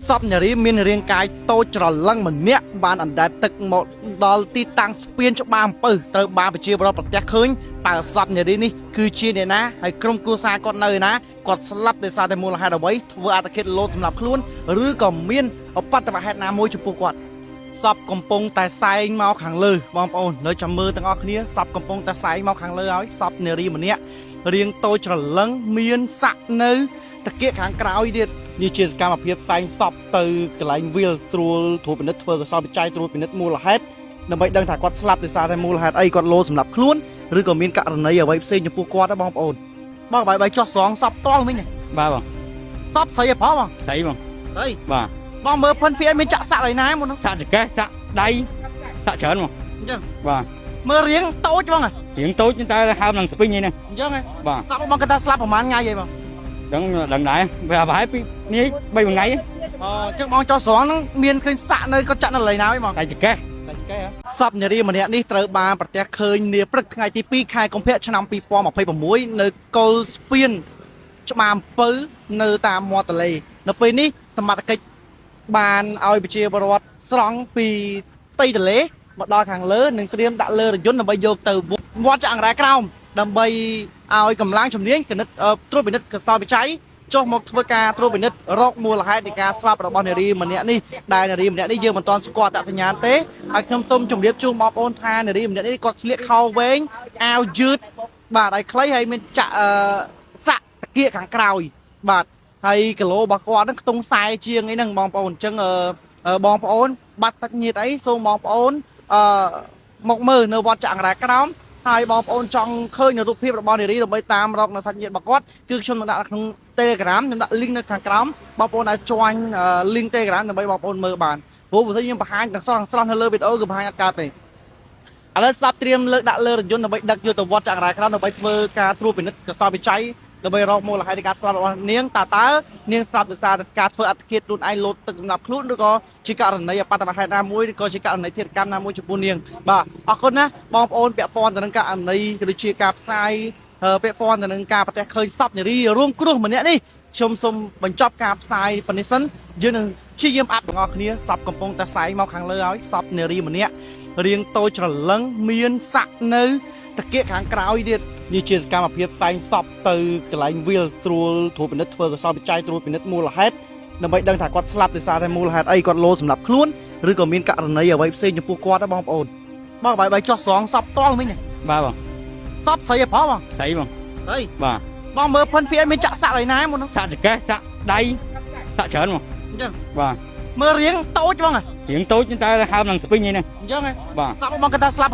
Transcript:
សពនារីមានរាងកាយតូចច្រឡឹងម្នាក់បានអណ្ដែតទឹកមកដល់ទីតាំងស្ពានច្បារអំពើត្រូវបានប្រជាពលរដ្ឋប្រទះឃើញតើសពនារីនេះគឺជាអ្នកណាហើយក្រុមគ្រួសារគាត់នៅណាគាត់ស្លាប់ដោយសារតែមូលហេតុអ្វីធ្វើអត្តឃាតលោតសម្រាប់ខ្លួនឬក៏មានឧបទ្ទវហេតុណាមួយចំពោះគាត់សពកំពុងតែសែងមកខាងលើបងប្អូននៅចាំមើលទាំងអស់គ្នាសពកំពុងតែសែងមកខាងលើហើយសពនារីម្នាក់រាងតូចច្រឡឹងមានសាក់នៅតាគៀកខាងក្រោយទៀតនេះជាសកម្មភាពសែងសពទៅកន្លែងវាលស្រួលត្រួតពិនិត្យធ្វើកសលវិច័យត្រួតពិនិត្យមូលហេតុដើម្បីដឹងថាគាត់ស្លាប់ដោយសារតែមូលហេតុអីគាត់លោសម្រាប់ខ្លួនឬក៏មានករណីអ្វីផ្សេងចំពោះគាត់បងប្អូនបងបាយចោះស្រង់សពតល់មិញបាទបងសពស្រីឯផងបងស្រីបងអីបាទបងមើលភិនភីមានចាក់សាក់ឯណាមុនសាក់ចកេះចាក់ដៃសាក់ច្រើនបងអញ្ចឹងបាទមើលរៀងតូចបងរៀងតូចតែហើមនឹងស្ពីងនេះអញ្ចឹងហ៎បាទសពបងគាត់ថាស្លាប់ប្រហែលថ្ងៃហីបងដឹងដែរវាប្រហែលពីនេះ3ថ្ងៃអញ្ចឹងបងចោះស្រង់ហ្នឹងមានឃើញសាក់នៅគាត់ចាក់នៅកន្លែងណាហីបងដៃចកេះសពនារីម្នាក់នេះត្រូវបានប្រទះឃើញនាព្រឹកថ្ងៃទី2ខែកុម្ភៈឆ្នាំ2026នៅកុលស្ពានច្បារអំពៅនៅតាមមាត់ទន្លេនៅពេលនេះសមត្ថកិច្ចបានឲ្យប្រជាពលរដ្ឋស្រង់ពីផ្ទៃទន្លេមកដល់ខាងលើនិងត្រៀមដាក់លើរថយន្តដើម្បីយកទៅវត្តចាក់អង្រែក្រោមដើម្បីឲ្យកម្លាំងជំនាញគណិតត្រួតពិនិត្យកសលវិច័យចុះមកធ្វើការត្រួតពិនិត្យរកមូលហេតុនៃការស្លាប់របស់នារីម្នាក់នេះដែលនារីម្នាក់នេះយើងមិនទាន់ស្គាល់អត្តសញ្ញាណទេហើយខ្ញុំសូមជម្រាបជូនបងប្អូនថានារីម្នាក់នេះគាត់ស្លៀកខោវែងអាវយឺតបាទហើយខ្លីហើយមានចាក់សាក់តាគៀកខាងក្រោយបាទហើយគីឡូរបស់គាត់ហ្នឹងខ្ទង់40ជាងអីហ្នឹងបងប្អូនអញ្ចឹងបងប្អូនបាត់ទឹកញៀតអីសូមបងប្អូនមកមើលនៅវត្តចាក់អង្រែក្រោមហើយបងប្អូនចង់ឃើញនៅរូបភាពរបស់នារីដើម្បីតាមរកនៅសាច់ញាតិរបស់គាត់គឺខ្ញុំនឹងដាក់នៅក្នុង Telegram ខ្ញុំដាក់ link នៅខាងក្រោមបងប្អូនអាច join link Telegram ដើម្បីបងប្អូនមើលបានព្រោះបើខ្ញុំបង្ហាញទាំងស្រស់នៅលើវីដេអូគឺបង្ហាញអត់កើតទេឥឡូវសាប់ត្រៀមលើកដាក់លើរថយន្តដើម្បីដឹកយកទៅវត្តចាក់អង្រែក្រោមដើម្បីធ្វើការត្រួតពិនិត្យកសលវិច័យដើម្បីរកមូលហេតុនៃការស្លាប់របស់នាងតើនាងស្លាប់ដោយសារតែការធ្វើអត្តឃាតខ្លួនឯងលោតទឹកសម្រាប់ខ្លួនឬក៏ជាករណីអបតវហេតុណាមួយឬក៏ជាករណីធាតុកម្មណាមួយចំពោះនាងបាទអរគុណណាបងប្អូនពាក់ព័ន្ធទៅនឹងករណីដូចជាការផ្សាយពាក់ព័ន្ធទៅនឹងការប្រទះឃើញសពនារីរួមគ្រោះម្នាក់នេះខ្ញុំសូមបញ្ចប់ការផ្សាយប៉ុណ្ណេះសិនយើងនឹងព្យាយាមអាប់ទាំងអស់គ្នាសពកំពុងតែផ្សាយមកខាងលើហើយសពនារីម្នាក់រាងតូចច្រឡឹងមានសាក់នៅតាគៀកខាងក្រោយទៀតនេះជាសកម្មភាពផ្សែងសពទៅកន្លែងវាលស្រួលត្រួតពិនិត្យធ្វើកសលវិច័យត្រួតពិនិត្យមូលហេតុដើម្បីដឹងថាគាត់ស្លាប់ដោយសារតែមូលហេតុអីគាត់លោសម្រាប់ខ្លួនឬក៏មានករណីអ្វីផ្សេងចំពោះគាត់បងប្អូនបងបាយចោះស្រង់សពតល់មិញបាទបងសពស្រីឯផងបងស្រីបងអីបាទបងមើលភិនភីមានចាក់សាក់ឯណាមុនសាក់ចកេះចាក់ដៃសាក់ច្រើនបងអញ្ចឹងបាទមើលរៀងតូចបងរៀងតូចតែហើមនឹងស្ពីងនេះអញ្ចឹងហ៎បាទសពបងគាត់ថាស្លាប់